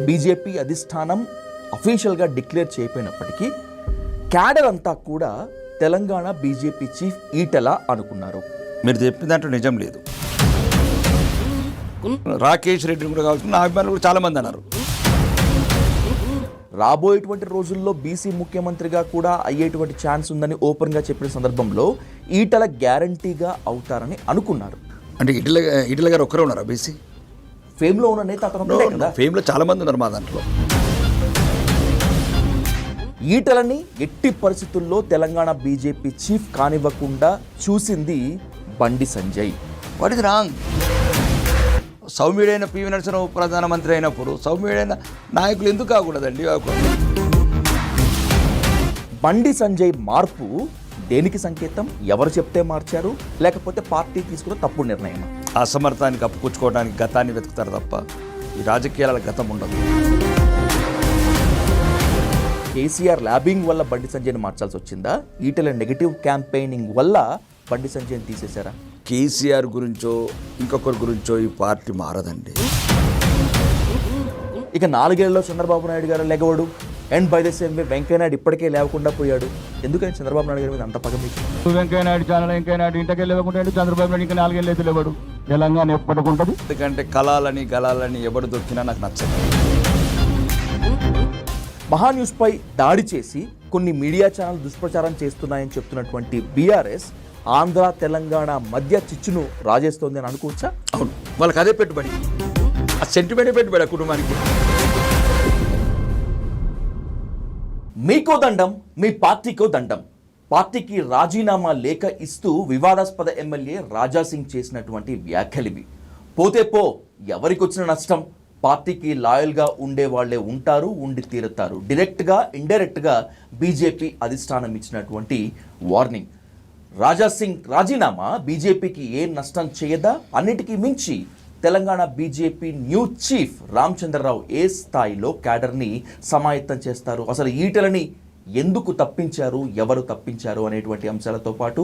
BJP అధిష్టానం అఫీషియల్గా declare చేయకపోయినప్పటికీ cadre అంతా కూడా తెలంగాణ బీజేపీ చీఫ్ ఈటెల అనుకున్నారు. మీరు చెప్పిన దాంట్లో నిజం లేదు. రాకేష్ రెడ్డిని కూడా కావచ్చు, నా అభిమానులు కూడా చాలామంది అన్నారు. రాబోయేటువంటి రోజుల్లో బీసీ ముఖ్యమంత్రిగా కూడా అయ్యేటువంటి ఛాన్స్ ఉందని ఓపెన్గా చెప్పిన సందర్భంలో ఈటెల గ్యారంటీగా అవుతారని అనుకున్నారు. అంటే ఈటెల గారు ఒక్కరే ఉన్నారా బీసీ ఫేమ్లో ఉన్న నేత అతను ఒకటే కదా? ఫేమ్లో చాలామంది ఉన్నారు మా దాంట్లో. ఈటలని ఎట్టి పరిస్థితుల్లో తెలంగాణ బీజేపీ చీఫ్ కానివ్వకుండా చూసింది Bandi Sanjay. What is wrong? సౌమ్యుడైన పివి నరసింహరావు ప్రధానమంత్రి అయినప్పుడు సౌమ్యుడైన నాయకులు ఎందుకు కాకూడదండి? బండి సంజయ్ మార్పు దేనికి సంకేతం? ఎవరు చెప్తే మార్చారు, లేకపోతే పార్టీ తీసుకున్న తప్పుడు నిర్ణయం? అసమర్థానికి అప్పుపుచ్చుకోవడానికి గతాన్ని వెతుకుతారు తప్ప ఈ రాజకీయాల గతం ఉండదు. కేసీఆర్ ల్యాబింగ్ వల్ల బండి సంజయ్ని మార్చాల్సి వచ్చిందా? ఈటెల నెగటివ్ క్యాంపెయినింగ్ వల్ల బండి సంజయ్ని తీసేశారా? కేసీఆర్ గురించో ఇంకొకరి గురించో ఈ పార్టీ మారదండి. ఇక 4 ఏళ్లలో చంద్రబాబు నాయుడు గారు లెగవడు, and by the same way Venkaiah Naidu ఇప్పటికే లేవకుండా పోయాడు. ఎందుకని చంద్రబాబు నాయుడు గారి మీద అంత పగ మీకు? వెంకయ్యనాయుడు ఛానల్ వెంకయ్యనాయుడు ఇంటికి లేకుంటాడు, చంద్రబాబు నాయుడు ఇంకా 4 ఏళ్ళు అయితే లేవాడు. తెలంగాణ ఎప్పటికుంటుంది. ఎందుకంటే కళాలని గలాలని ఎవడు దొక్కినా నాకు నచ్చదు. మహాన్యూస్పై దాడి చేసి కొన్ని మీడియా ఛానల్ దుష్ప్రచారం చేస్తున్నాయని చెప్తున్నటువంటి బీఆర్ఎస్ ఆంధ్ర తెలంగాణ మధ్య చిచ్చును రాజేస్తోంది అని అనుకోవచ్చా? అవును, వాళ్ళకి అదే పెట్టుబడి, ఆ సెంటిమెంటే పెట్టుబడి ఆ కుటుంబానికి. మీకో దండం, మీ పార్టీకో దండం. పార్టీకి రాజీనామా లేఖ ఇస్తూ వివాదాస్పద ఎమ్మెల్యే రాజాసింగ్ చేసినటువంటి వ్యాఖ్యలివి. పోతే పో, ఎవరికొచ్చిన నష్టం? పార్టీకి లాయల్గా ఉండే వాళ్లే ఉంటారు, ఉండి తీరుతారు. డైరెక్ట్గా ఇండైరెక్ట్గా బీజేపీ అధిష్టానం ఇచ్చినటువంటి వార్నింగ్. రాజాసింగ్ రాజీనామా బీజేపీకి ఏం నష్టం చేయదా? అన్నిటికీ మించి Telangana BJP new chief Ramachandra Rao ఏ స్థాయిలో క్యాడర్ని సమాయత్తం చేస్తారు, అసలు ఈటెలని ఎందుకు తప్పించారు, ఎవరు తప్పించారు అనేటువంటి అంశాలతో పాటు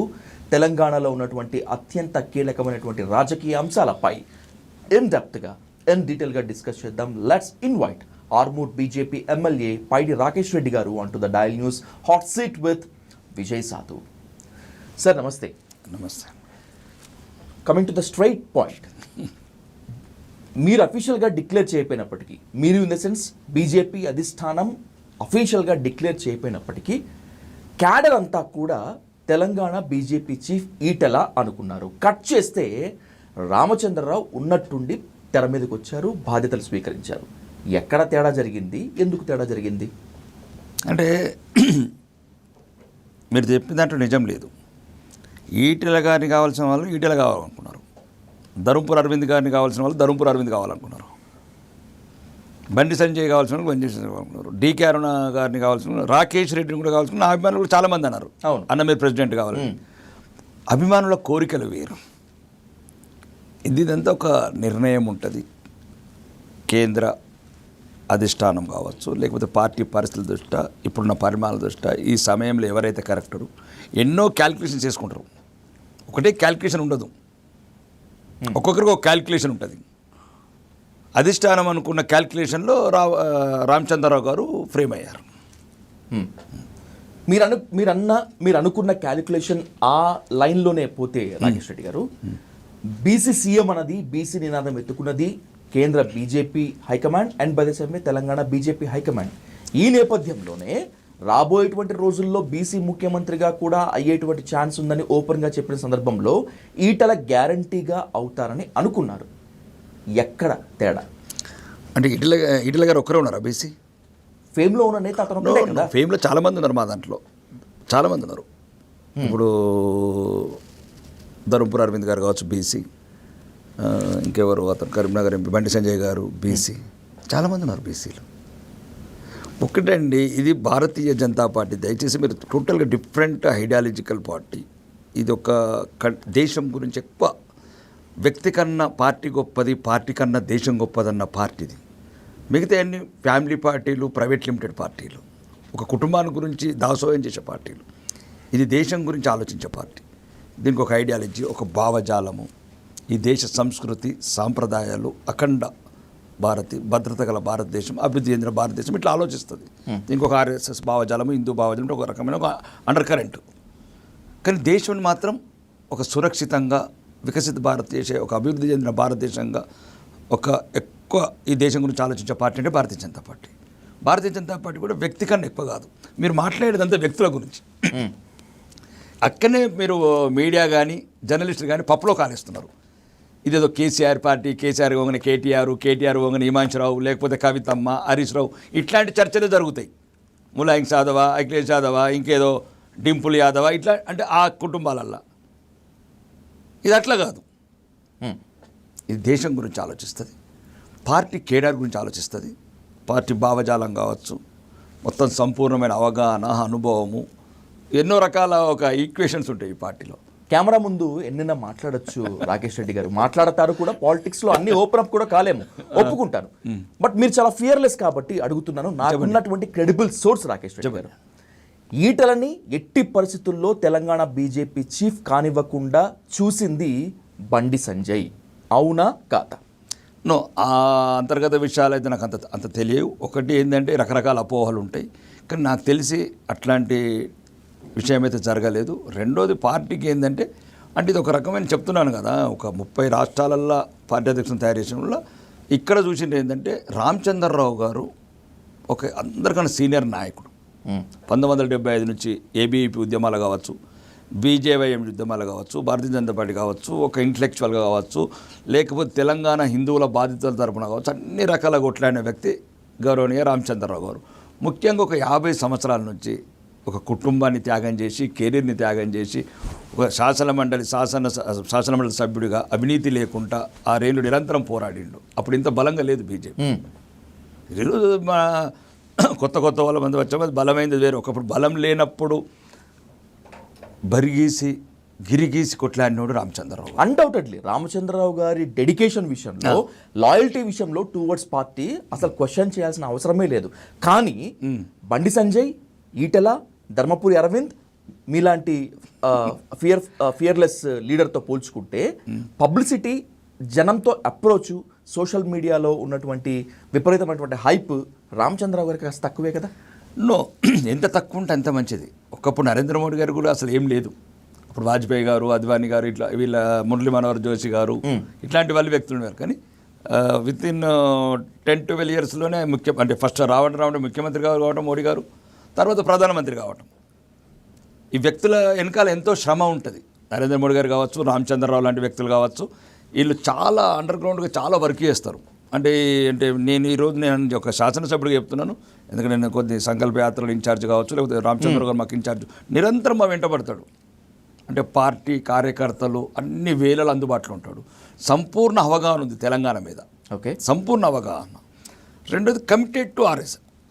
తెలంగాణలో ఉన్నటువంటి అత్యంత కీలకమైనటువంటి రాజకీయ అంశాలపై ఇన్ డెప్త్గా ఇన్ డీటెయిల్గా డిస్కస్ చేద్దాం. Let's invite Armoor BJP MLA Paidi Rakesh Reddy గారు అంటూ the dial news hot seat with Vijay Sadhu. Sir నమస్తే. నమస్తే. Coming to the straight point, మీరు అఫీషియల్గా డిక్లేర్ చేయకపోయినప్పటికీ, మీరు ఇన్ ద సెన్స్ బీజేపీ అధిష్టానం అఫీషియల్గా డిక్లేర్ చేయకపోయినప్పటికీ క్యాడర్ అంతా కూడా తెలంగాణ బీజేపీ చీఫ్ ఈటెల అనుకున్నారు. కట్ చేస్తే రామచంద్రరావు ఉన్నట్టుండి తెర మీదకి వచ్చారు, బాధ్యతలు స్వీకరించారు. ఎక్కడ తేడా జరిగింది, ఎందుకు తేడా జరిగింది? అంటే మీరు చెప్పిన దాంట్లో నిజం లేదు. ఈటెల గారిని కావాల్సిన వాళ్ళు ఈటెల కావాలనుకున్నారు, ధర్మపురి అరవింద్ గారిని కావాల్సిన వాళ్ళు ధర్మపురి అరవింద్ కావాలనుకున్నారు, బండి సంజయ్ కావాల్సిన వాళ్ళు బండి సంజయ్ కావాలనుకున్నారు, డీకే అరుణ గారిని కావాల్సిన, రాకేష్ రెడ్డిని కూడా కావాల్సిన, నా అభిమానులు కూడా చాలామంది అన్నారు. అవును, అన్న మీరు ప్రెసిడెంట్ కావాలి. అభిమానుల కోరికలు వేరు. ఇదంతా ఒక నిర్ణయం ఉంటుంది. కేంద్ర అధిష్టానం కావచ్చు, లేకపోతే పార్టీ పరిస్థితుల దృష్ట్యా, ఇప్పుడున్న పరిమాణాల దృష్ట్యా, ఈ సమయంలో ఎవరైతే కరెక్టరు ఎన్నో క్యాల్కులేషన్ చేసుకుంటారు. ఒకటే క్యాల్కులేషన్ ఉండదు, ఒక్కొక్కరికి ఒక క్యాల్కులేషన్ ఉంటుంది. అధిష్టానం అనుకున్న క్యాల్కులేషన్లో రామచంద్రరావు గారు ఫ్రేమ్ అయ్యారు. మీరు అనుకున్న క్యాలిక్యులేషన్ ఆ లైన్లోనే పోతే రాకేష్ రెడ్డి గారు, బీసీ సీఎం అన్నది, బీసీ నినాదం ఎత్తుకున్నది కేంద్ర BJP high command and by the same way Telangana BJP high command. ఈ నేపథ్యంలోనే రాబోయేటువంటి రోజుల్లో బీసీ ముఖ్యమంత్రిగా కూడా అయ్యేటువంటి ఛాన్స్ ఉందని ఓపెన్గా చెప్పిన సందర్భంలో ఈటెల గ్యారంటీగా అవుతారని అనుకున్నారు. ఎక్కడ తేడా? అంటే ఈటెల గారు ఒక్కరే ఉన్నారా బీసీ ఫేమ్లో ఉన్న నేత అతను ఒకటే కదా? ఫేమ్లో చాలామంది ఉన్నారు, మా దాంట్లో చాలామంది ఉన్నారు. ఇప్పుడు ధర్మపురి అరవింద్ గారు కావచ్చు బీసీ, ఇంకెవరు అతను కరీంనగర్ ఎంపీ బండి సంజయ్ గారు బీసీ, చాలామంది ఉన్నారు బీసీలు. ఒకటండి, ఇది భారతీయ జనతా పార్టీ. దయచేసి మీరు టోటల్గా డిఫరెంట్ ఐడియాలజికల్ పార్టీ. ఇది ఒక దేశం గురించి ఎక్కువ, వ్యక్తి కన్నా పార్టీ గొప్పది, పార్టీ కన్నా దేశం గొప్పదన్న పార్టీది. మిగతా అన్ని ఫ్యామిలీ పార్టీలు, ప్రైవేట్ లిమిటెడ్ పార్టీలు, ఒక కుటుంబాన్ని గురించి దాసోహం చేసే పార్టీలు. ఇది దేశం గురించి ఆలోచించే పార్టీ. దీనికి ఒక ఐడియాలజీ, ఒక భావజాలము, ఈ దేశ సంస్కృతి సాంప్రదాయాలు అఖండ భద్రత గల భారతదేశం, అభివృద్ధి చెందిన భారతదేశం ఇట్లా ఆలోచిస్తుంది. ఇంకొక ఆర్ఎస్ఎస్ భావజాలము, హిందూ భావజాలం, ఒక రకమైన ఒక అండర్ కరెంట్. కానీ దేశం మాత్రం ఒక సురక్షితంగా వికసిత భారతదేశం, ఒక అభివృద్ధి చెందిన భారతదేశంగా ఒక ఎక్కువ ఈ దేశం గురించి ఆలోచించే పార్టీ అంటే భారతీయ జనతా పార్టీ. భారతీయ జనతా పార్టీ కూడా వ్యక్తి కన్నా ఎక్కువ కాదు. మీరు మాట్లాడేదంతా వ్యక్తుల గురించి. అక్కడనే మీరు మీడియా కానీ జర్నలిస్టులు కానీ పప్పులో కాలేస్తున్నారు. ఇదేదో కేసీఆర్ పార్టీ, కేసీఆర్ ఓంగని కేటీఆర్ ఓంగని హిమాంశురావు, లేకపోతే కవితమ్మ, హరీష్ రావు, ఇట్లాంటి చర్చలు జరుగుతాయి. ములాయం యాదవ, అఖిలేష్ యాదవ, ఇంకేదో డింపుల్ యాదవ, ఇట్లా అంటే ఆ కుటుంబాలల్లా. ఇది అట్లా కాదు. ఇది దేశం గురించి ఆలోచిస్తుంది, పార్టీ కేడర్ గురించి ఆలోచిస్తుంది, పార్టీ భావజాలం కావచ్చు, మొత్తం సంపూర్ణమైన అవగాహన, అనుభవము, ఎన్నో రకాల ఒక ఈక్వేషన్స్ ఉంటాయి ఈ పార్టీలో. కెమెరా ముందు ఎన్నైనా మాట్లాడొచ్చు రాకేష్ రెడ్డి గారు, మాట్లాడతారు కూడా. పాలిటిక్స్ లో అన్ని ఓపెన్ అప్ కూడా కాలేము, ఒప్పుకుంటాను. బట్ మీరు చాలా ఫియర్లెస్ కాబట్టి అడుగుతున్నాను. నాకున్నటువంటి క్రెడిబుల్ సోర్స్ రాకేష్ రెడ్డి గారు, ఈటలని ఎట్టి పరిస్థితుల్లో తెలంగాణ బీజేపీ చీఫ్ కానివ్వకుండా చూసింది బండి సంజయ్, అవునా కాదా? నో, ఆ అంతర్గత విషయాలు అయితే నాకు అంత తెలియవు. ఒకటి ఏంటంటే రకరకాల అపోహలు ఉంటాయి, కానీ నాకు తెలిసి అట్లాంటి విషయం అయితే జరగలేదు. రెండోది పార్టీకి ఏంటంటే, అంటే ఇది ఒక రకమైన చెప్తున్నాను కదా, ఒక 30 రాష్ట్రాలల్లో పార్టీ అధ్యక్షులను తయారు చేసిన వల్ల ఇక్కడ చూసింది ఏంటంటే రామచంద్రరావు గారు ఒక అందరికన్నా సీనియర్ నాయకుడు. 1975 నుంచి ఏబీవీపీ ఉద్యమాలు కావచ్చు, బీజేవైఎం ఉద్యమాలు కావచ్చు, భారతీయ జనతా పార్టీ కావచ్చు, ఒక ఇంటలెక్చువల్గా కావచ్చు, లేకపోతే తెలంగాణ హిందువుల బాధితుల తరపున కావచ్చు, అన్ని రకాల కొట్లాడిన వ్యక్తి గౌరవనీయ రామచంద్రరావు గారు. ముఖ్యంగా ఒక 50 సంవత్సరాల నుంచి ఒక కుటుంబాన్ని త్యాగం చేసి, కెరీర్ని త్యాగం చేసి, ఒక శాసనమండలి సభ్యుడిగా అవినీతి లేకుండా 6 ఏళ్ళు నిరంతరం పోరాడిండు. అప్పుడు ఇంత బలంగా లేదు బీజేపీ. ఈరోజు మా కొత్త వాళ్ళ మంది వచ్చే బలమైంది వేరు. ఒకప్పుడు బలం లేనప్పుడు బరిగీసి గిరిగీసి కొట్లాడినోడు రామచంద్రరావు. అన్డౌటెడ్లీ రామచంద్రరావు గారి డెడికేషన్ విషయంలో, లాయల్టీ విషయంలో టువర్డ్స్ పార్టీ అసలు క్వశ్చన్ చేయాల్సిన అవసరమే లేదు. కానీ బండి సంజయ్, ఈటెల, ధర్మపురి అరవింద్ మీలాంటి ఫియర్లెస్ లీడర్తో పోల్చుకుంటే పబ్లిసిటీ, జనంతో అప్రోచ్, సోషల్ మీడియాలో ఉన్నటువంటి విపరీతమైనటువంటి హైప్ రామచంద్రరావు గారికి కాస్త తక్కువే కదా? నో, ఎంత తక్కువ ఉంటే అంత మంచిది. ఒకప్పుడు నరేంద్ర మోడీ గారు కూడా అసలు ఏం లేదు. అప్పుడు వాజ్పేయి గారు, అద్వానీ గారు, ఇట్లా వీళ్ళ మురళీ మనోహర్ జోషి గారు, ఇట్లాంటి వాళ్ళు వ్యక్తులు ఉన్నారు. కానీ విత్ ఇన్ 10-12 ఇయర్స్లోనే అంటే ఫస్ట్ రావడం ముఖ్యమంత్రి గారు కావడం మోడీ గారు, తర్వాత ప్రధానమంత్రి కావటం. ఈ వ్యక్తుల వెనకాల ఎంతో శ్రమ ఉంటుంది. నరేంద్ర మోడీ గారు కావచ్చు, రామచంద్రరావు లాంటి వ్యక్తులు కావచ్చు, వీళ్ళు చాలా అండర్ గ్రౌండ్గా చాలా వర్క్ చేస్తారు. అంటే నేను ఈరోజు నేను ఒక శాసనసభ్యుడిగా చెప్తున్నాను, ఎందుకంటే నేను కొద్ది సంకల్ప యాత్రలు ఇన్ఛార్జ్ కావచ్చు, లేకపోతే రామచంద్ర గారు మాకు ఇన్ఛార్జ్, నిరంతరం మా వెంటబడతాడు. అంటే పార్టీ కార్యకర్తలు అన్ని వేళలు అందుబాటులో ఉంటాడు. సంపూర్ణ అవగాహన ఉంది తెలంగాణ మీద. ఓకే, సంపూర్ణ అవగాహన. రెండోది committed to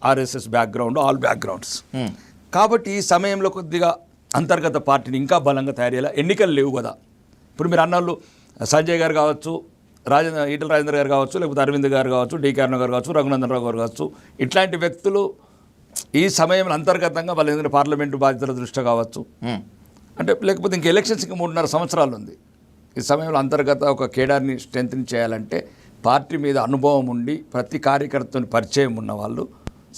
RSS background, all backgrounds. కాబట్టి ఈ సమయంలో కొద్దిగా అంతర్గత పార్టీని ఇంకా బలంగా తయారు చేయాలి. ఎన్నికలు లేవు కదా. ఇప్పుడు మీరు అన్నోళ్ళు సంజయ్ గారు కావచ్చు, ఈటల రాజేంద్ర గారు కావచ్చు, లేకపోతే అరవింద్ గారు కావచ్చు, డి కరుణ గారు కావచ్చు, రఘునందనరావు గారు కావచ్చు, ఇట్లాంటి వ్యక్తులు ఈ సమయంలో అంతర్గతంగా వాళ్ళు ఎందుకంటే పార్లమెంటు బాధ్యతల దృష్ట్యా కావచ్చు, అంటే లేకపోతే ఇంక ఎలక్షన్స్కి 3.5 సంవత్సరాలు ఉంది. ఈ సమయంలో అంతర్గత ఒక కేడర్ని స్ట్రెంగ్త్ చేయాలంటే పార్టీ మీద అనుభవం ఉండి ప్రతి కార్యకర్తని పరిచయం ఉన్న వాళ్ళు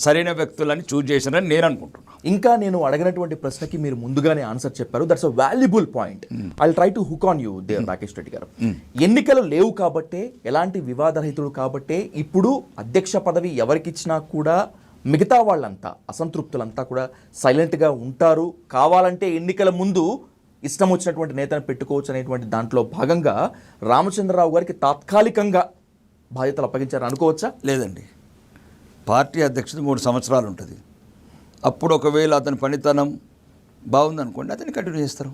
సరైన వ్యక్తులని చూజ్ చేశారని నేను అనుకుంటున్నాను. ఇంకా నేను అడిగినటువంటి ప్రశ్నకి మీరు ముందుగానే ఆన్సర్ చెప్పారు. That's a valuable point. I try to hook on you there Rakesh Reddy గారు. ఎన్నికలు లేవు కాబట్టే, ఎలాంటి వివాదరహితుడు కాబట్టే ఇప్పుడు అధ్యక్ష పదవి ఎవరికిచ్చినా కూడా మిగతా వాళ్ళంతా అసంతృప్తులంతా కూడా సైలెంట్గా ఉంటారు. కావాలంటే ఎన్నికల ముందు ఇష్టం వచ్చినటువంటి నేతను పెట్టుకోవచ్చు అనేటువంటి దాంట్లో భాగంగా రామచంద్రరావు గారికి తాత్కాలికంగా బాధ్యతలు అప్పగించారు అనుకోవచ్చా? లేదండి, పార్టీ అధ్యక్షుడు 3 సంవత్సరాలు ఉంటుంది. అప్పుడు ఒకవేళ అతని పనితనం బాగుందనుకోండి, అతన్ని కంటిన్యూ చేస్తారు.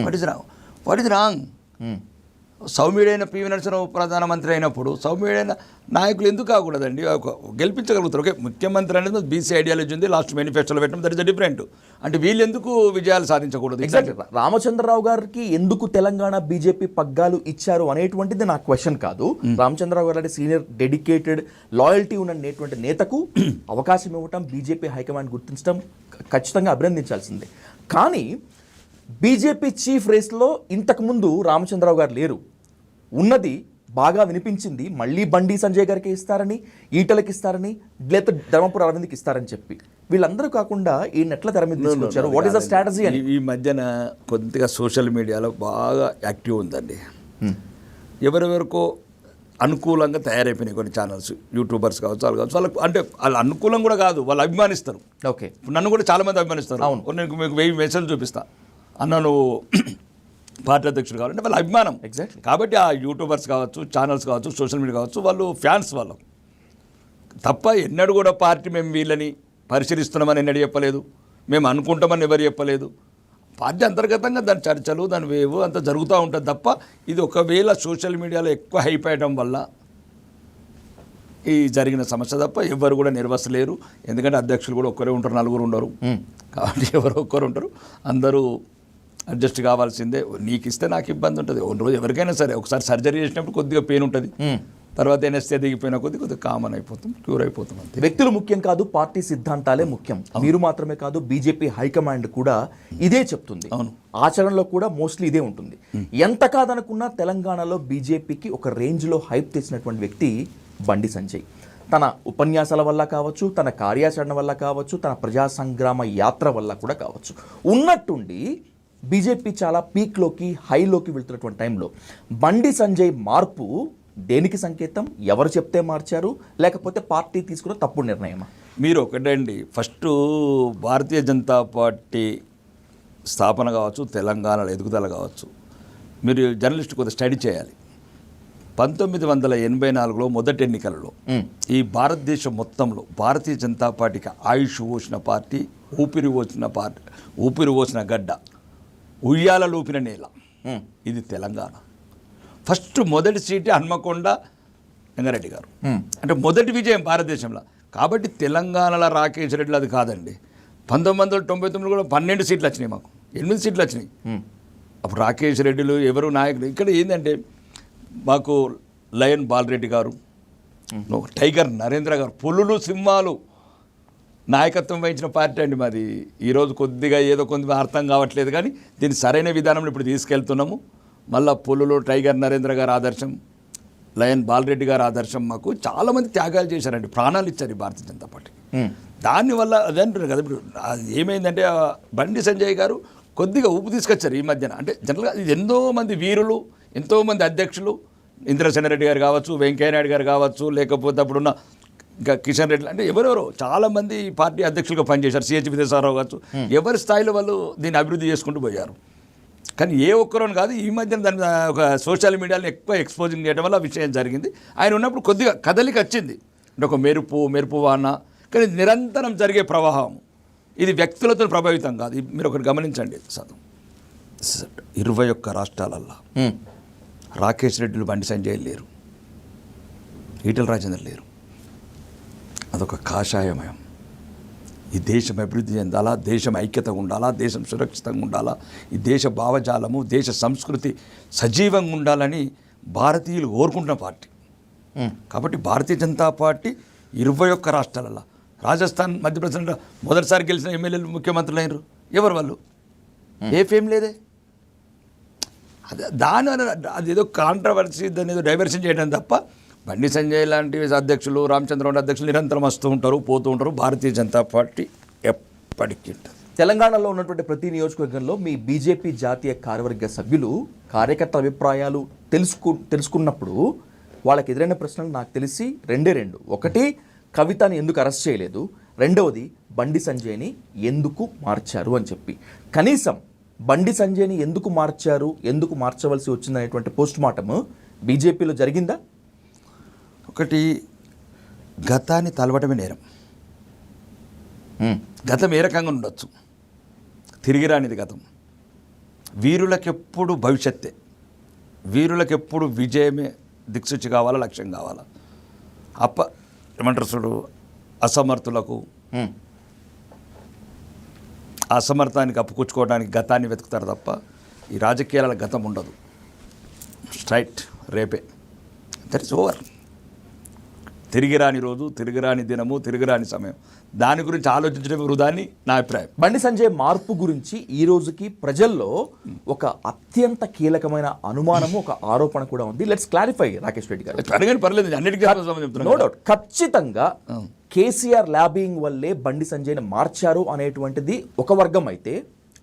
What is wrong? సౌమ్యుడైన పివి నరసింహరావు ప్రధానమంత్రి అయినప్పుడు సౌమ్యుడైన నాయకులు ఎందుకు కాకూడదండి? గెలిపించగలుగుతారు. ఓకే, ముఖ్యమంత్రి అనేది బీసీ ఐడియాలజీ ఉంది, లాస్ట్ మేనిఫెస్టోలో పెట్టడం, దట్ ఇస్ డిఫరెంట్. అంటే వీళ్ళు ఎందుకు విజయాలు సాధించకూడదు? ఎగ్జాక్ట్లీ. రామచంద్రరావు గారికి ఎందుకు తెలంగాణ బీజేపీ పగ్గాలు ఇచ్చారు అనేటువంటిది నా క్వశ్చన్ కాదు. రామచంద్రరావు గారు అంటే సీనియర్, డెడికేటెడ్, లాయల్టీ ఉన్నటువంటి నేతకు అవకాశం ఇవ్వటం, బీజేపీ హైకమాండ్ గుర్తించడం ఖచ్చితంగా అభినందించాల్సిందే. కానీ బీజేపీ చీఫ్ రేస్లో ఇంతకుముందు రామచంద్రరావు గారు లేరు. ఉన్నది బాగా వినిపించింది మళ్ళీ బండి సంజయ్ గారికి ఇస్తారని, ఈటలకి ఇస్తారని, లేదా ధర్మపుర అరవింద్కి ఇస్తారని చెప్పి. వీళ్ళందరూ కాకుండా ఈ నెట్ల తెర మీద తీసుకొచ్చారు. వాట్ ఈస్ ద స్ట్రాటజీ అని ఈ మధ్యన కొద్దిగా సోషల్ మీడియాలో బాగా యాక్టివ్ ఉందండి. ఎవరెవరికో అనుకూలంగా తయారైపోయినాయి కొన్ని ఛానల్స్, యూట్యూబర్స్ కావచ్చు, వాళ్ళు కావచ్చు. వాళ్ళకి అంటే వాళ్ళు అనుకూలం కూడా కాదు, వాళ్ళు అభిమానిస్తారు. ఓకే, నన్ను కూడా చాలామంది అభిమానిస్తారు. అవును, నేను మీకు 1000 మెసేజ్లు చూపిస్తా, అన్న నువ్వు పార్టీ అధ్యక్షుడు కావాలంటే వాళ్ళ అభిమానం. ఎగ్జాక్ట్లీ. కాబట్టి ఆ యూట్యూబర్స్ కావచ్చు, ఛానల్స్ కావచ్చు, సోషల్ మీడియా కావచ్చు, వాళ్ళు ఫ్యాన్స్ వాళ్ళు తప్ప ఎన్నడూ కూడా పార్టీ మేము వీళ్ళని పరిశీలిస్తున్నామని ఎన్నడూ చెప్పలేదు, మేము అనుకుంటామని ఎవరు చెప్పలేదు. పార్టీ అంతర్గతంగా దాని చర్చలు, దాని వేవు అంతా జరుగుతూ ఉంటుంది తప్ప ఇది ఒకవేళ సోషల్ మీడియాలో ఎక్కువ హైప్ అయ్యడం వల్ల ఈ జరిగిన సమస్య తప్ప ఎవరు కూడా నిర్వహిస్తలేరు. ఎందుకంటే అధ్యక్షులు కూడా ఒక్కరే ఉంటారు, నలుగురు ఉండరు. కాబట్టి ఎవరు ఒక్కరు ఉంటారు, అందరూ అడ్జస్ట్ కావాల్సిందే. నీకు ఇస్తే నాకు ఇబ్బంది ఉంటుంది. రోజు ఎవరికైనా సరే ఒకసారి సర్జరీ చేసినప్పుడు కొద్దిగా పెయిన్ ఉంటుంది, తర్వాత ఎన్ఎస్ఏ దిగిపోయిన కొద్దిగా కామన్ అయిపోతుంది, క్యూర్ అయిపోతుంది అంతే. వ్యక్తులు ముఖ్యం కాదు, పార్టీ సిద్ధాంతాలే ముఖ్యం. మీరు మాత్రమే కాదు, బీజేపీ హైకమాండ్ కూడా ఇదే చెప్తుంది. అవును, ఆచరణలో కూడా మోస్ట్లీ ఇదే ఉంటుంది. ఎంత కాదనుకున్నా తెలంగాణలో బీజేపీకి ఒక రేంజ్లో హైప్ తెచ్చినటువంటి వ్యక్తి బండి సంజయ్. తన ఉపన్యాసాల వల్ల కావచ్చు, తన కార్యాచరణ వల్ల కావచ్చు, తన ప్రజా సంగ్రామ యాత్ర వల్ల కూడా కావచ్చు. ఉన్నట్టుండి బీజేపీ చాలా పీక్లోకి, హైలోకి వెళ్తున్నటువంటి టైంలో బండి సంజయ్ మార్పు దేనికి సంకేతం? ఎవరు చెప్తే మార్చారు, లేకపోతే పార్టీ తీసుకున్న తప్పుడు నిర్ణయమా? మీరు ఒకటండి, ఫస్ట్ భారతీయ జనతా పార్టీ స్థాపన కావచ్చు, తెలంగాణలో ఎదుగుదల కావచ్చు, మీరు జర్నలిస్ట్ కొద్దిగా స్టడీ చేయాలి. 1984లో మొదటి ఎన్నికలలో ఈ భారతదేశం మొత్తంలో భారతీయ జనతా పార్టీకి ఆయుష్ పోసిన పార్టీ, ఊపిరి పోసిన గడ్డ, ఉయ్యాల లూపిన నేల ఇది తెలంగాణ. ఫస్ట్ మొదటి సీటే హన్మకొండ రంగారెడ్డి గారు, అంటే మొదటి విజయం భారతదేశంలో. కాబట్టి తెలంగాణలో రాకేష్ రెడ్డిలో అది కాదండి. 1999 కూడా 12 సీట్లు వచ్చినాయి, మాకు 8 సీట్లు వచ్చినాయి. అప్పుడు రాకేష్ రెడ్డిలు ఎవరు నాయకులు. ఇక్కడ ఏంటంటే మాకు లయన్ బాలరెడ్డి గారు, టైగర్ నరేంద్ర గారు, పులులు సింహాలు నాయకత్వం వహించిన పార్టీ అండి మాది. ఈరోజు కొద్దిగా ఏదో కొంత అర్థం కావట్లేదు, కానీ దీన్ని సరైన విధానంలో ఇప్పుడు తీసుకెళ్తున్నాము. మళ్ళీ పులులు టైగర్ నరేంద్ర గారు ఆదర్శం, లయన్ బాలరెడ్డి గారు ఆదర్శం. మాకు చాలామంది త్యాగాలు చేశారండి, ప్రాణాలు ఇచ్చారు ఈ భారతీయ జనతా పార్టీకి. దానివల్ల అదే అంటున్నారు కదా. ఇప్పుడు ఏమైందంటే బండి సంజయ్ గారు కొద్దిగా ఊపు తీసుకొచ్చారు ఈ మధ్యన. అంటే జనరల్గా ఎంతోమంది వీరులు, ఎంతోమంది అధ్యక్షులు, ఇంద్రసేనరెడ్డి గారు కావచ్చు, వెంకయ్యనాయుడు గారు కావచ్చు, లేకపోతే అప్పుడున్న ఇంకా కిషన్ రెడ్డి, అంటే ఎవరెవరో చాలామంది పార్టీ అధ్యక్షులుగా పనిచేశారు. సిహెచ్ విద్యాసారావు కావచ్చు, ఎవరి స్థాయిలో వాళ్ళు దీన్ని అభివృద్ధి చేసుకుంటూ పోయారు. కానీ ఏ ఒక్కరోని కాదు, ఈ మధ్యన దాని ఒక సోషల్ మీడియాలో ఎక్కువ ఎక్స్పోజింగ్ చేయడం వల్ల విషయం జరిగింది. ఆయన ఉన్నప్పుడు కొద్దిగా కదలిక వచ్చింది, అంటే ఒక మెరుపు వాన. కానీ నిరంతరం జరిగే ప్రవాహం, ఇది వ్యక్తులతో ప్రభావితం కాదు. మీరు ఒకటి గమనించండి, 21 రాష్ట్రాలల్లో రాకేష్ రెడ్డిలు, బండి సంజయ్ లేరు, ఈటల రాజేందర్ లేరు. అదొక కాషాయమయం. ఈ దేశం అభివృద్ధి చెందాలా, దేశం ఐక్యతగా ఉండాలా, దేశం సురక్షితంగా ఉండాలా, ఈ దేశ భావజాలము, దేశ సంస్కృతి సజీవంగా ఉండాలని భారతీయులు కోరుకుంటున్న పార్టీ. కాబట్టి భారతీయ జనతా పార్టీ 21 రాష్ట్రాలలో, రాజస్థాన్, మధ్యప్రదేశ్ మొదటిసారి గెలిచిన ఎమ్మెల్యేలు ముఖ్యమంత్రులు అయినారు. ఎవరు వాళ్ళు? ఏ ఫేమ్ లేదే. దానివల్ల అది ఏదో కాంట్రవర్సీ, దాన్ని ఏదో డైవర్షన్ చేయడం తప్ప బండి సంజయ్ లాంటి అధ్యక్షులు, రామచంద్రరావు అధ్యక్షులు నిరంతరం వస్తూ ఉంటారు, పోతూ ఉంటారు. భారతీయ జనతా పార్టీ ఎప్పటికీ ఉంటుంది. తెలంగాణలో ఉన్నటువంటి ప్రతి నియోజకవర్గంలో మీ బీజేపీ జాతీయ కార్యవర్గ సభ్యులు కార్యకర్తల అభిప్రాయాలు తెలుసుకున్నప్పుడు వాళ్ళకి ఎదురైన ప్రశ్నలు నాకు తెలిసి రెండు. ఒకటి, కవితని ఎందుకు అరెస్ట్ చేయలేదు, రెండవది బండి సంజయ్ని ఎందుకు మార్చారు అని చెప్పి. కనీసం బండి సంజయ్ని ఎందుకు మార్చారు, ఎందుకు మార్చవలసి వచ్చిందనేటువంటి పోస్ట్ మార్టం బీజేపీలో జరిగిందా? ఒకటి, గతాన్ని తలవటమే నేరం. గతం ఏ రకంగా ఉండొచ్చు, తిరిగి రానిది గతం. వీరులకెప్పుడు భవిష్యత్తే, వీరులకెప్పుడు విజయమే దిక్సూచి కావాలా, లక్ష్యం కావాలా. ఏమంటారు చూడు, అసమర్థులకు అసమర్థానికి అప్పుకొచ్చుకోవడానికి గతాన్ని వెతుకుతారు తప్ప ఈ రాజకీయాల గతం ఉండదు. స్ట్రైట్ రేపే, దట్ ఇస్ ఓవర్. తిరిగిరాని రోజు, తిరిగిరాని దినము, తిరిగిరాని సమయం. దాని గురించి ఆలోచించడం వృధాని నా అభిప్రాయం. బండి సంజయ్ మార్పు గురించి ఈ రోజుకి ప్రజల్లో ఒక అత్యంత కీలకమైన అనుమానము, ఒక ఆరోపణ కూడా ఉంది. లెట్స్ క్లారిఫై రాకేష్ రెడ్డి గారు. అడగని పర్లేదు, అన్నిటికీ నో డౌట్, ఖచ్చితంగా కేసీఆర్ ల్యాబింగ్ వల్లే బండి సంజయ్ని మార్చారు అనేటువంటిది ఒక వర్గం అయితే,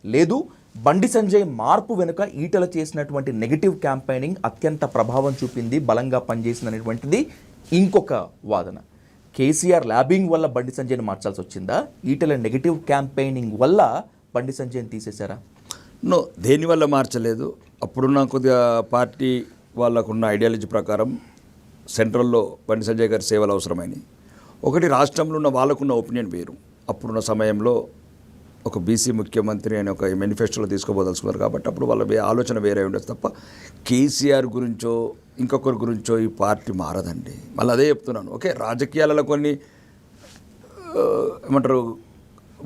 లేదు బండి సంజయ్ మార్పు వెనుక ఈటల చేసినటువంటి నెగిటివ్ క్యాంపెయినింగ్ అత్యంత ప్రభావం చూపింది, బలంగా పనిచేసింది అనేటువంటిది ఇంకొక వాదన. కేసీఆర్ ల్యాబింగ్ వల్ల బండి సంజయ్ని మార్చాల్సి వచ్చిందా, ఈటల నెగిటివ్ క్యాంపెయినింగ్ వల్ల బండి సంజయ్ని తీసేశారా? నో, దేనివల్ల మార్చలేదు. అప్పుడున్న కొద్దిగా పార్టీ వాళ్ళకున్న ఐడియాలజీ ప్రకారం సెంట్రల్లో బండి సంజయ్ గారి సేవలు అవసరమైనవి. ఒకటి, రాష్ట్రంలో ఉన్న వాళ్ళకున్న ఒపీనియన్ వేరు. అప్పుడున్న సమయంలో ఒక బీసీ ముఖ్యమంత్రి అని ఒక మేనిఫెస్టోలో తీసుకోబోదలుచుకున్నారు కాబట్టి అప్పుడు వాళ్ళ ఆలోచన వేరే ఉండొచ్చు తప్ప కేసీఆర్ గురించో ఇంకొకరి గురించో ఈ పార్టీ మారదండి. మళ్ళీ అదే చెప్తున్నాను. ఓకే, రాజకీయాలలో కొన్ని ఏమంటారు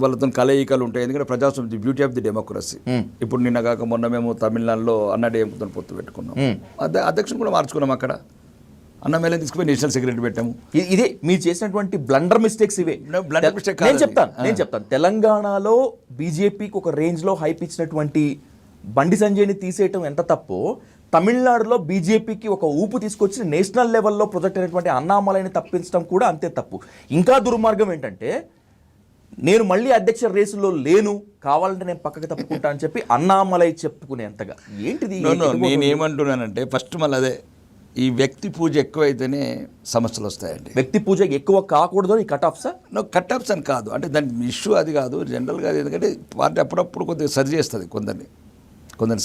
వాళ్ళతో కలయికలు ఉంటాయి. ఎందుకంటే ప్రజాస్వామ్యం the beauty of the democracy. ఇప్పుడు నిన్న కాక మొన్న మేము తమిళనాడులో అన్నడేంతో పొత్తు పెట్టుకున్నాం. అధ్యక్షుడు కూడా మార్చుకున్నాం. అక్కడ అన్నమేళ తీసుకుపోయి నేషనల్ సెక్రటరీ పెట్టాము. ఇదే మీరు చేసినటువంటి బ్లండర్ మిస్టేక్స్ ఇవే. నేను చెప్తాను తెలంగాణలో బీజేపీకి ఒక రేంజ్లో హైప్ ఇచ్చినటువంటి బండి సంజయ్ని తీసేయటం ఎంత తప్పో, తమిళనాడులో బీజేపీకి ఒక ఊపు తీసుకొచ్చి నేషనల్ లెవెల్లో ప్రొజెక్ట్ అయినటువంటి అన్నామలైని తప్పించడం కూడా అంతే తప్పు. ఇంకా దుర్మార్గం ఏంటంటే, నేను మళ్ళీ అధ్యక్ష రేసులో లేను, కావాలంటే నేను పక్కకి తప్పుకుంటా అని చెప్పి అన్నామలై చెప్పుకునేంతగా ఏంటిది? నేనేమంటున్నానంటే ఫస్ట్ మళ్ళీ అదే, ఈ వ్యక్తి పూజ ఎక్కువైతేనే సమస్యలు వస్తాయండి. వ్యక్తి పూజ ఎక్కువ కాకూడదు ఈ కట్ ఆఫ్స్. కట్ ఆఫ్స్ అని కాదు, అంటే దాని ఇష్యూ అది కాదు, జనరల్గా. ఎందుకంటే పార్టీ అప్పుడప్పుడు కొద్దిగా సరి చేస్తుంది, కొందరిని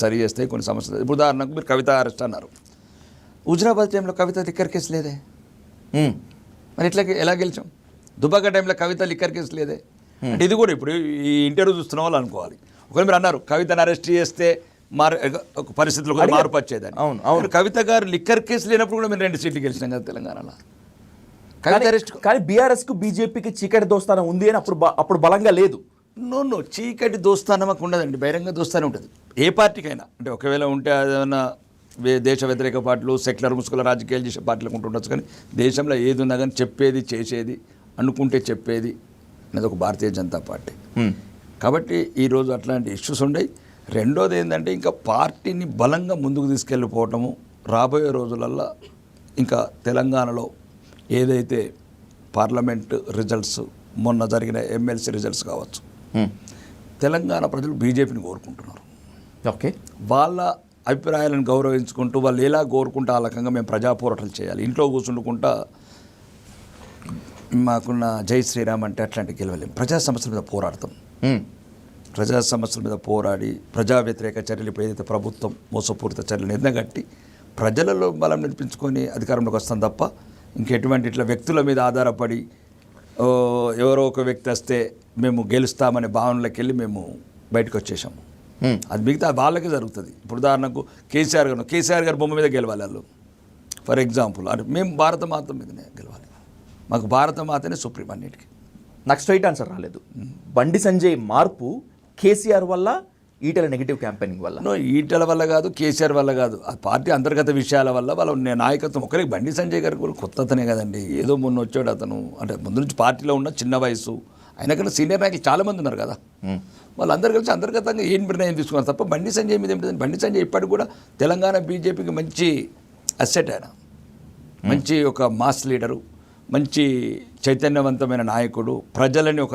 సరి చేస్తాయి, కొన్ని సమస్యలు. ఇప్పుడు ఉదాహరణకు మీరు కవిత అరెస్ట్ అన్నారు. హుజరాబాద్ టైంలో కవిత లిక్కర్ కేసు లేదే, మరి ఎలా గెలిచాం? దుబాక టైంలో కవిత లిక్కర్ కేసు లేదే. అంటే ఇది కూడా ఇప్పుడు ఈ ఇంటర్వ్యూ చూస్తున్న వాళ్ళు అనుకోవాలి. ఒకవేళ మీరు అన్నారు కవితను అరెస్ట్ చేస్తే ఒక పరిస్థితులు మార్పు వచ్చేదని. అవును, కవిత గారు లిక్కర్ కేసు లేనప్పుడు కూడా మేము 2 సీట్లు గెలిచినాం కదా తెలంగాణలో. కవిత అరెస్ట్ కానీ బీఆర్ఎస్ కు బీజేపీకి చీకటి దోస్తానం ఉంది అని అప్పుడు బలంగా లేదు. నో, చీకటి దోస్తానం మాకు ఉండదండి, బహిరంగ దోస్తానే ఉంటుంది ఏ పార్టీకైనా. అంటే ఒకవేళ ఉంటే అదేమన్నా దేశ వ్యతిరేక పార్టీలు, సెక్యులర్ ముసుగుల రాజకీయాలు చేసే పార్టీలకు ఉంటుండొచ్చు. కానీ దేశంలో ఏది ఉన్నా కానీ చెప్పేది, చేసేది, అనుకుంటే చెప్పేది అనేది ఒక భారతీయ జనతా పార్టీ. కాబట్టి ఈరోజు అట్లాంటి ఇష్యూస్ ఉండయి. రెండోది ఏంటంటే, ఇంకా పార్టీని బలంగా ముందుకు తీసుకెళ్ళిపోవటము రాబోయే రోజులల్లో. ఇంకా తెలంగాణలో ఏదైతే పార్లమెంట్ రిజల్ట్స్, మొన్న జరిగిన ఎమ్మెల్సీ రిజల్ట్స్ కావచ్చు, తెలంగాణ ప్రజలు బీజేపీని కోరుకుంటున్నారు. ఓకే, వాళ్ళ అభిప్రాయాలను గౌరవించుకుంటూ వాళ్ళు ఎలా కోరుకుంటే ఆ రకంగా మేము ప్రజా పోరాటాలు చేయాలి. ఇంట్లో కూర్చుండుకుంటా మాకున్న జై శ్రీరామ్ అంటే అట్లాంటి గెలవలేం. ప్రజా సమస్యల మీద పోరాడతాం. ప్రజా సమస్యల మీద పోరాడి ప్రజా వ్యతిరేక చర్యలు ఇప్పుడు ఏదైతే ప్రభుత్వం మోసపూరిత చర్యలు ఎన్నగట్టి ప్రజలలో బలం నిలిపించుకొని అధికారంలోకి వస్తాం తప్ప ఇంకెటువంటి ఇట్లా వ్యక్తుల మీద ఆధారపడి ఎవరో ఒక వ్యక్తి వస్తే మేము గెలుస్తామనే భావనలోకి వెళ్ళి మేము బయటకు వచ్చేసాము. అది మిగతా వాళ్ళకే జరుగుతుంది. ఇప్పుడు ఉదాహరణకు కేసీఆర్ గారు బొమ్మ మీద గెలవాలి వాళ్ళు, ఫర్ ఎగ్జాంపుల్. అంటే మేము భారతమాత మీదనే గెలవాలి, మాకు భారతమాతనే సుప్రీం అన్నిటికీ. నాకు స్ట్రైట్ ఆన్సర్ రాలేదు. బండి సంజయ్ మార్పు కేసీఆర్ వల్ల, ఈటల నెగిటివ్ క్యాంపెయినింగ్ వల్ల? ఈటల వల్ల కాదు, కేసీఆర్ వల్ల కాదు, ఆ పార్టీ అంతర్గత విషయాల వల్ల. వాళ్ళ నాయకత్వం ఒకరికి బండి సంజయ్ గారికి కూడా కొత్త అతనే కదండి, ఏదో మొన్న వచ్చాడు అతను. అంటే ముందు నుంచి పార్టీలో ఉన్న చిన్న వయసు, ఆయనకన్నా సీనియర్ నాయకులు చాలామంది ఉన్నారు కదా, వాళ్ళందరూ కలిసి అంతర్గతంగా ఏం నిర్ణయం తీసుకున్నారు తప్ప బండి సంజయ్ మీద ఏమిటి. బండి సంజయ్ ఇప్పటికి కూడా తెలంగాణ బీజేపీకి మంచి అసెట్, ఆయన మంచి ఒక మాస్ లీడరు, మంచి చైతన్యవంతమైన నాయకుడు, ప్రజలని ఒక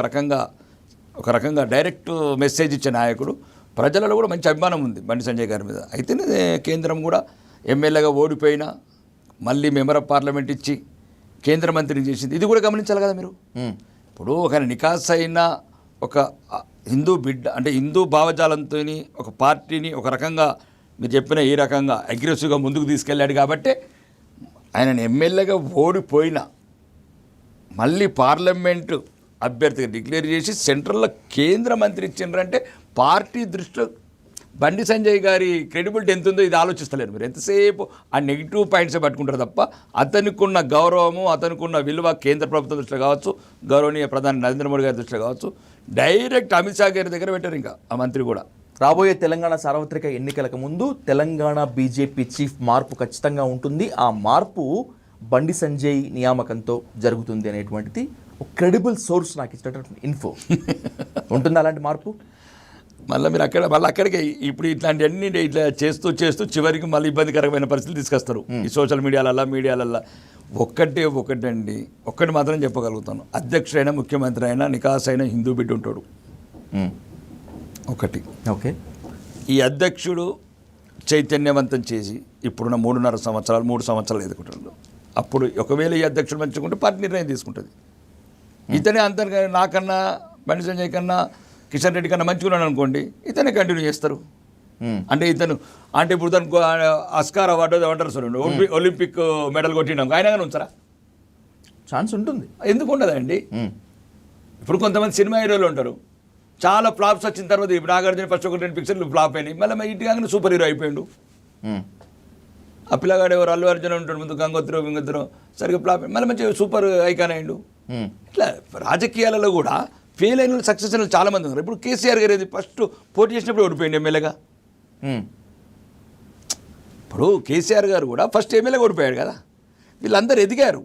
రకంగా డైరెక్ట్ మెసేజ్ ఇచ్చే నాయకుడు. ప్రజలలో కూడా మంచి అభిమానం ఉంది బండి సంజయ్ గారి మీద. అయితేనే కేంద్రం కూడా ఎమ్మెల్యేగా ఓడిపోయినా మళ్ళీ మెంబర్ ఆఫ్ పార్లమెంట్ ఇచ్చి కేంద్ర మంత్రిని చేసింది. ఇది కూడా గమనించాలి కదా మీరు. ఇప్పుడు ఒక నికాస్ అయిన ఒక హిందూ బిడ్డ, అంటే హిందూ భావజాలంతో ఒక పార్టీని ఒక రకంగా మీరు చెప్పిన ఈ రకంగా అగ్రెసివ్గా ముందుకు తీసుకెళ్ళాడు కాబట్టి ఆయనను ఎమ్మెల్యేగా ఓడిపోయినా మళ్ళీ పార్లమెంటు అభ్యర్థిగా డిక్లేర్ చేసి సెంట్రల్లో కేంద్ర మంత్రి ఇచ్చిండ్రంటే పార్టీ దృష్టిలో బండి సంజయ్ గారి క్రెడిబిలిటీ ఎంత ఉందో ఇది ఆలోచిస్తలేరు మీరు. ఎంతసేపు ఆ నెగిటివ్ పాయింట్సే పట్టుకుంటారు తప్ప అతనికి ఉన్న గౌరవము, అతనికి ఉన్న విలువ కేంద్ర ప్రభుత్వం దృష్టిలో కావచ్చు, గౌరవనీయ ప్రధాని నరేంద్ర మోడీ గారి దృష్టిలో కావచ్చు, డైరెక్ట్ అమిత్ షా గారి దగ్గర పెట్టారు. ఇంకా ఆ మంత్రి కూడా రాబోయే తెలంగాణ సార్వత్రిక ఎన్నికలకు ముందు తెలంగాణ బీజేపీ చీఫ్ మార్పు ఖచ్చితంగా ఉంటుంది. ఆ మార్పు బండి సంజయ్ నియామకంతో జరుగుతుంది అనేటువంటిది ఒక క్రెడిబుల్ సోర్స్ నాకు ఇచ్చినటువంటి ఇన్ఫో. ఉంటుంది అలాంటి మార్పు? మళ్ళీ మీరు మళ్ళీ అక్కడికే ఇప్పుడు ఇట్లాంటివన్నీ ఇట్లా చేస్తూ చివరికి మళ్ళీ ఇబ్బందికరమైన పరిస్థితులు తీసుకొస్తారు ఈ సోషల్ మీడియాలల్లో. ఒక్కటి మాత్రం చెప్పగలుగుతాను, అధ్యక్షుడైన ముఖ్యమంత్రి అయినా నికాసైన హిందూ బిడ్డ ఉంటాడు. ఒకటి ఓకే, ఈ అధ్యక్షుడు చైతన్యవంతం చేసి ఇప్పుడున్న 3 సంవత్సరాలు ఎదుర్కొంటాడు. అప్పుడు ఒకవేళ ఈ అధ్యక్షుడు మంచుకుంటే పార్టీ నిర్ణయం తీసుకుంటుంది. ఇతనే అంతర్గా నాకన్నా బండి సంజయ్ కన్నా కిషన్ రెడ్డి కన్నా మంచుకున్నాడు అనుకోండి, ఇతనే కంటిన్యూ చేస్తారు. అంటే ఇప్పుడు తనకు ఆస్కార్ అవార్డు ఏమంటారు సార్, ఒలింపిక్ మెడల్ కొట్టినాం ఆయన కానీ ఉంచారా? ఛాన్స్ ఉంటుంది. ఎందుకు ఉండదండి? ఇప్పుడు కొంతమంది సినిమా హీరోలు ఉంటారు, చాలా ఫ్లాప్స్ వచ్చిన తర్వాత ఇప్పుడు నాగార్జున ఫస్ట్ 1-2 పిక్చర్లు ఫ్లాప్ అయినాయి, మళ్ళీ ఇంటికాగానే సూపర్ హీరో అయిపోయాడు. ఆ పిల్లగాడు ఎవరు అల్లు అర్జున్ ఉంటాడు, ముందు గంగోత్రం సరిగ్గా ఫ్లాప్ మళ్ళీ మంచి సూపర్ ఐకాన్ అయ్యిండు. ఇట్లా రాజకీయాలలో కూడా ఫెయిల్ అయిన సక్సెస్ అయిన చాలా మంది ఉన్నారు. ఇప్పుడు కేసీఆర్ గారు ఫస్ట్ పోటీ చేసినప్పుడు ఓడిపోయింది ఎమ్మెల్యేగా. ఇప్పుడు కేసీఆర్ గారు కూడా ఫస్ట్ ఎమ్మెల్యేగా ఓడిపోయాడు కదా. వీళ్ళందరూ ఎదిగారు,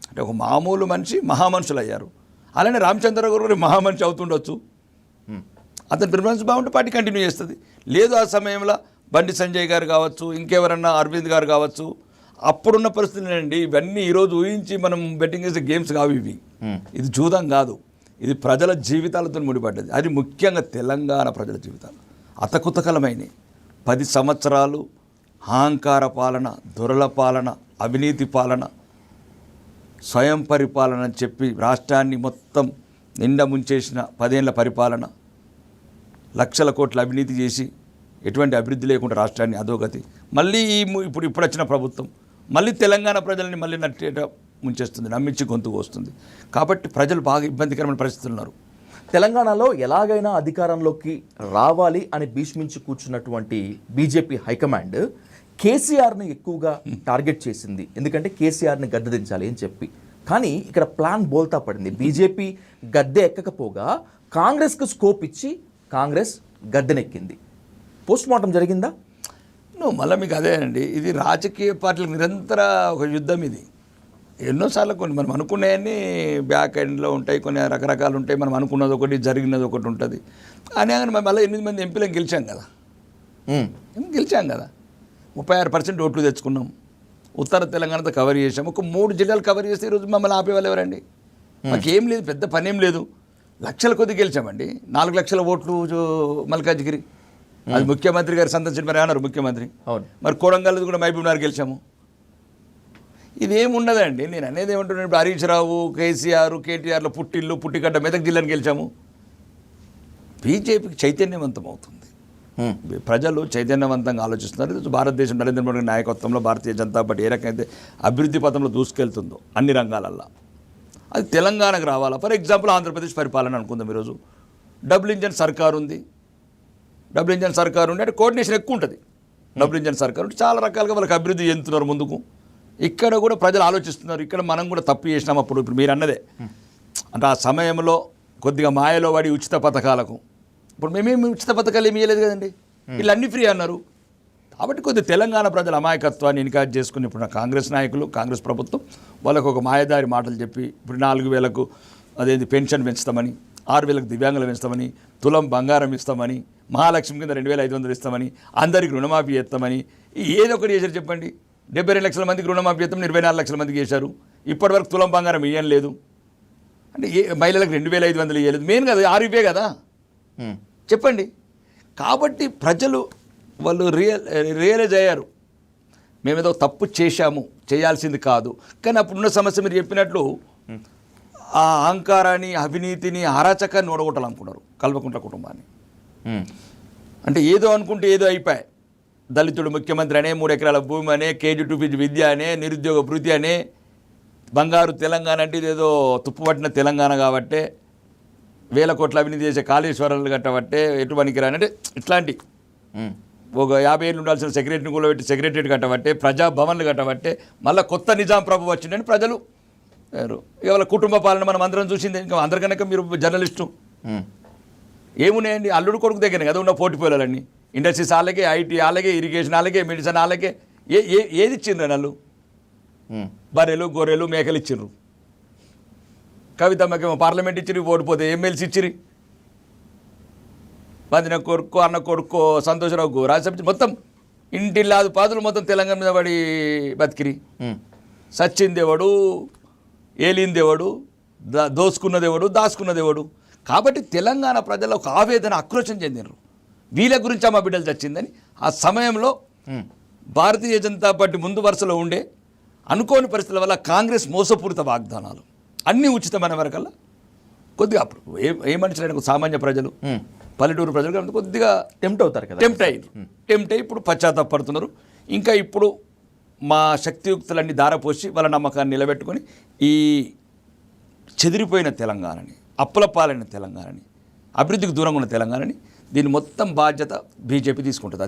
అంటే ఒక మామూలు మనిషి మహామనుషులు అయ్యారు. అలానే రామచంద్రరావు గారు మహామనిషి అవుతుండొచ్చు, అతని పెర్ఫార్మెన్స్ బాగుంటే పార్టీ కంటిన్యూ చేస్తుంది. లేదు ఆ సమయంలో బండి సంజయ్ గారు కావచ్చు, ఇంకెవరన్నా అరవింద్ గారు కావచ్చు, అప్పుడున్న పరిస్థితులు అండి. ఇవన్నీ ఈరోజు ఊహించి మనం బెట్టింగ్ చేసే గేమ్స్ కావు ఇవి. ఇది జూదం కాదు, ఇది ప్రజల జీవితాలతో ముడిపడ్డది. అది ముఖ్యంగా తెలంగాణ ప్రజల జీవితాలు అతకుతకలమైనవి. 10 సంవత్సరాలు అహంకార పాలన, దొరల పాలన, అవినీతి పాలన, స్వయం పరిపాలన అని చెప్పి రాష్ట్రాన్ని మొత్తం నిండా ముంచేసిన 10 ఏళ్ల పరిపాలన, లక్షల కోట్ల అవినీతి చేసి ఎటువంటి అభివృద్ధి లేకుండా రాష్ట్రాన్ని అధోగతి. మళ్ళీ ఇప్పుడు వచ్చిన ప్రభుత్వం మళ్ళీ తెలంగాణ ప్రజల్ని మళ్ళీ నట్టేట ముంచేస్తుంది, నమ్మించి గొంతుకు వస్తుంది. కాబట్టి ప్రజలు బాగా ఇబ్బందికరమైన పరిస్థితులు ఉన్నారు. తెలంగాణలో ఎలాగైనా అధికారంలోకి రావాలి అని భీష్మించి కూర్చున్నటువంటి బీజేపీ హైకమాండ్ కేసీఆర్ని ఎక్కువగా టార్గెట్ చేసింది. ఎందుకంటే కేసీఆర్ని గద్దెదించాలి అని చెప్పి. కానీ ఇక్కడ ప్లాన్ బోల్తా పడింది. బీజేపీ గద్దె ఎక్కకపోగా కాంగ్రెస్కు స్కోప్ ఇచ్చి కాంగ్రెస్ గద్దెనెక్కింది. పోస్ట్ మార్టం జరిగిందా? మళ్ళీ మీకు అదేనండి, ఇది రాజకీయ పార్టీలకు నిరంతర ఒక యుద్ధం. ఇది ఎన్నోసార్లు కొన్ని మనం అనుకునేవన్నీ బ్యాక్ ఎండ్లో ఉంటాయి, కొన్ని రకరకాలు ఉంటాయి. మనం అనుకున్నది ఒకటి, జరిగినది ఒకటి ఉంటుంది. కానీ మళ్ళీ 8 మంది ఎంపీలను గెలిచాం కదా. 36% ఓట్లు తెచ్చుకున్నాం. ఉత్తర తెలంగాణతో కవర్ చేసాం. ఒక 3 జిల్లాలు కవర్ చేస్తే ఈరోజు మమ్మల్ని ఆపేవాళ్ళు ఎవరండి? మాకేం లేదు, పెద్ద పనేం లేదు. లక్షల కొద్ది గెలిచామండి. 4 లక్షల ఓట్లు మల్కాజ్గిరి, అది ముఖ్యమంత్రి గారు సందర్శించి మరి అన్నారు ముఖ్యమంత్రి. అవును, మరి కొడంగల్ కూడా మహబూబ్నగర్ గెలిచాము. ఇదేముండదండి. నేను అనేది ఏమంటున్నాను, ఇప్పుడు హరీష్ రావు, కేసీఆర్, కేటీఆర్లో పుట్టిగడ్డ మెదక్ జిల్లాను గెలిచాము. బీజేపీకి చైతన్యవంతం అవుతుంది. ప్రజలు చైతన్యవంతంగా ఆలోచిస్తున్నారు. భారతదేశం నరేంద్ర మోడీ నాయకత్వంలో భారతీయ జనతా పార్టీ ఏ రకమైతే అభివృద్ధి పథంలో దూసుకెళ్తుందో అన్ని రంగాలల్లో, అది తెలంగాణకు రావాలా. ఫర్ ఎగ్జాంపుల్ ఆంధ్రప్రదేశ్ పరిపాలన అనుకుందాం. ఈరోజు డబుల్ ఇంజన్ సర్కారు ఉంది. అంటే కోఆర్డినేషన్ ఎక్కువ ఉంటుంది. డబుల్ ఇంజన్ సర్కారు ఉంటే చాలా రకాలుగా వాళ్ళకి అభివృద్ధి చెందుతున్నారు ముందుకు. ఇక్కడ కూడా ప్రజలు ఆలోచిస్తున్నారు, ఇక్కడ మనం కూడా తప్పు చేసినాం. ఇప్పుడు మీరు అన్నదే, అంటే ఆ సమయంలో కొద్దిగా మాయలో పడి ఉచిత పథకాలకు, ఇప్పుడు మేమేమి ఉచిత పథకాలు ఏమి ఇవ్వలేదు కదండి, వీళ్ళు అన్నీ ఫ్రీ అన్నారు. కాబట్టి కొద్దిగా తెలంగాణ ప్రజల అమాయకత్వాన్ని ఇన్కాజ్ చేసుకుని ఇప్పుడు కాంగ్రెస్ నాయకులు, కాంగ్రెస్ ప్రభుత్వం వాళ్ళకు ఒక మాయదారి మాటలు చెప్పి ఇప్పుడు 4,000కు అదేంటి పెన్షన్ పెంచుతామని, 6,000కు దివ్యాంగులు పెంచుతామని, తులం బంగారం ఇస్తామని, మహాలక్ష్మి కింద 2,500 ఇస్తామని, అందరికి రుణమాఫీ చేస్తామని, ఏదో ఒకటి చేశారు చెప్పండి. 72 లక్షల మందికి రుణమాఫీ చేస్తామని 24 లక్షల మందికి చేశారు. ఇప్పటివరకు తులం బంగారం ఇవ్వడం లేదు. అంటే మహిళలకు 2,500 ఇవ్వలేదు. మెయిన్ కదా 6 కదా, చెప్పండి. కాబట్టి ప్రజలు వాళ్ళు రియలైజ్ అయ్యారు, మేమేదో తప్పు చేశాము, చేయాల్సింది కాదు. కానీ అప్పుడున్న సమస్య మీరు చెప్పినట్లు ఆ అహంకారాన్ని, అవినీతిని, అరాచకాన్ని ఓడగొట్టాలనుకున్నారు కల్వకుంట్ల కుటుంబాన్ని. అంటే ఏదో అనుకుంటే ఏదో అయిపోయాయి. దళితుడు ముఖ్యమంత్రి అనే, 3 ఎకరాల భూమి అనే, KG to PG విద్య అనే, నిరుద్యోగ భృతి అనే, బంగారు తెలంగాణ అంటే ఇదేదో తుప్పుపట్టిన తెలంగాణ కాబట్టే, 1,000 కోట్ల అవినీతి చేసే కాళేశ్వరాలు కట్టబట్టే ఎటు పనికిరానంటే ఇట్లాంటి ఒక 50 ఏళ్ళు ఉండాల్సిన సెక్రటరీని కూడా పెట్టి సెక్రటరీ కట్టబట్టే, ప్రజాభవన్లు కట్టబట్టే, మళ్ళీ కొత్త నిజాం ప్రభు వచ్చిందని ప్రజలు ఇవాళ కుటుంబ పాలన మనం అందరం చూసింది. ఇంకా అందరికన్నా మీరు జర్నలిస్టు ఏమున్నాయండి, అల్లుడు కొడుకు దగ్గర కదా ఉన్న పోటీపోయాలన్నీ. ఇండస్ట్రీస్ వాళ్ళకే, IT వాళ్ళకే, ఇరిగేషన్ వాళ్ళకే, మెడిసిన్ వాళ్ళకే, ఏది ఇచ్చిండ్రు వాళ్ళు? బర్రెలు గొర్రెలు మేకలు ఇచ్చిర్రు. కవితమ్మకేమో పార్లమెంట్ ఇచ్చిరి, ఓడిపోతే ఎమ్మెల్సీ ఇచ్చిరి. వదిన కొడుకు అన్న కొడుకు సంతోషరావుకు రాజ్యసభ మొత్తం ఇంటిల్లాదు పాదులు మొత్తం తెలంగాణ మీద పడి బతికిరి. సచ్చిందేవాడు, ఏలిందేవాడు, దోసుకున్నదేవాడు, దాచుకున్నదేవాడు. కాబట్టి తెలంగాణ ప్రజలు ఒక ఆవేదన ఆక్రోశం చెందినారు. వీళ్ళ గురించి మా బిడ్డలు చచ్చిందని. ఆ సమయంలో భారతీయ జనతా పార్టీ ముందు వరుసలో ఉండే అనుకోని పరిస్థితుల వల్ల కాంగ్రెస్ మోసపూరిత వాగ్దానాలు అన్నీ ఉచితమైన వరకల్లా కొద్దిగా అప్పుడు ఏ మనుషులైన సామాన్య ప్రజలు, పల్లెటూరు ప్రజలు కొద్దిగా టెంప్ట్ అవుతారు కదా, టెంప్ట్ అయ్యి ఇప్పుడు పశ్చాత్తాపడుతున్నారు. ఇంకా ఇప్పుడు మా శక్తియుక్తులన్నీ దారపోసి వాళ్ళ నమ్మకాన్ని నిలబెట్టుకొని ఈ చెదిరిపోయిన తెలంగాణని, అప్పుల పాలైన తెలంగాణని, అభివృద్ధికి దూరంగా ఉన్న తెలంగాణని, దీని మొత్తం బాధ్యత బీజేపీ తీసుకుంటుంది.